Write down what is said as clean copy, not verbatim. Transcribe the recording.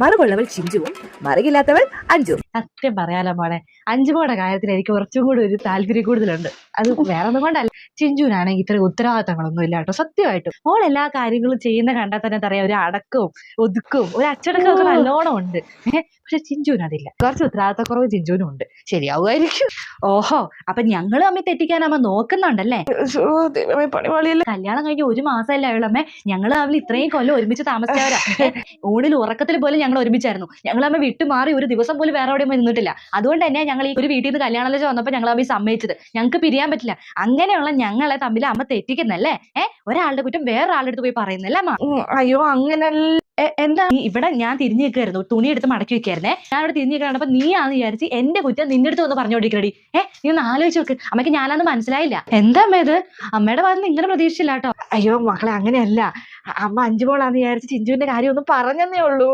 മറുകൊള്ളവൾ ചിഞ്ചുവും മറുകില്ലാത്തവൾ അഞ്ജു. സത്യം പറയാലോ മോളെ, അഞ്ജുമോടെ കാര്യത്തിൽ എനിക്ക് കുറച്ചും കൂടി ഒരു താല്പര്യം കൂടുതലുണ്ട്. അത് വേറെ ഒന്നും കൊണ്ടല്ല, ചിഞ്ചുവിനാണെങ്കിൽ ഇത്ര ഉത്തരവാദിത്തങ്ങളൊന്നും ഇല്ല കേട്ടോ. സത്യമായിട്ടും മോൾ എല്ലാ കാര്യങ്ങളും ചെയ്യുന്ന കണ്ടാൽ തന്നെ അറിയാം, ഒരു അടക്കവും ഒതുക്കവും ഒരു അച്ചടക്കവും ഒക്കെ നല്ലോണം ഉണ്ട്. പക്ഷെ ചിഞ്ചുവിന് അതില്ല. കുറച്ച് ഉത്തരവാദിത്തക്കുറവ് ചിഞ്ചുവിനും ഉണ്ട്. ശരിയാവുമായിരിക്കും. ഓഹോ, അപ്പൊ ഞങ്ങള് തമ്മിൽ തെറ്റിക്കാനമ്മ നോക്കുന്നുണ്ടല്ലേ? കല്യാണം കഴിഞ്ഞ് 1 മാസമല്ലേ ആയുള്ളമ്മേ. ഞങ്ങള് തമ്മിൽ ഇത്രയും കൊല്ലം ഒരുമിച്ച് താമസിച്ചവരാ. ഊണിൽ ഉറക്കത്തിൽ പോലും ഞങ്ങൾ ഒരുമിച്ചായിരുന്നു. ഞങ്ങൾ തമ്മിൽ വിട്ടുമാറി ഒരു ദിവസം പോലും വേറെ എവിടെയും നിന്നിട്ടില്ല. അതുകൊണ്ട് തന്നെ ഞങ്ങൾ ഈ ഒരു വീട്ടിൽ നിന്ന് കല്യാണം വന്നപ്പോൾ ഞങ്ങൾ തമ്മിൽ സമ്മതിച്ചത്. ഞങ്ങൾക്ക് പിരിയാൻ പറ്റില്ല. അങ്ങനെയുള്ള ഞങ്ങളെ തമ്മിൽ അമ്മ തെറ്റിക്കുന്നല്ലേ? ഒരാളുടെ കുറ്റം വേറൊരാളുടെ അടുത്ത് പോയി പറയുന്നല്ലേ അമ്മ? അയ്യോ അങ്ങനല്ല. എന്താ ഇവിടെ ഞാൻ തിരിഞ്ഞു നിൽക്കായിരുന്നു, തുണി എടുത്ത് മടക്കി വെക്കായിരുന്നേ. ഞാൻ ഇവിടെ തിരിഞ്ഞു നിൽക്കണപ്പോ നീ ആന്ന് വിചാരിച്ച് എന്റെ കുറ്റം നിന്റെ അടുത്ത് ഒന്ന് പറഞ്ഞോണ്ടിരിക്കണടി. നീ ഒന്ന് ആലോചിച്ച് നോക്ക്. അമ്മയ്ക്ക് ഞാനാന്ന് മനസ്സിലായില്ല. എന്താ അമ്മ ഇത്? അമ്മയുടെ ഭാഗത്ത് ഇങ്ങനെ പ്രതീക്ഷിച്ചില്ല കേട്ടോ. അയ്യോ മക്കളെ, അങ്ങനെയല്ല. അമ്മ അഞ്ജുമോളാന്ന് വിചാരിച്ച് ചിഞ്ചുവിന്റെ കാര്യം ഒന്ന് പറഞ്ഞതേ ഉള്ളൂ.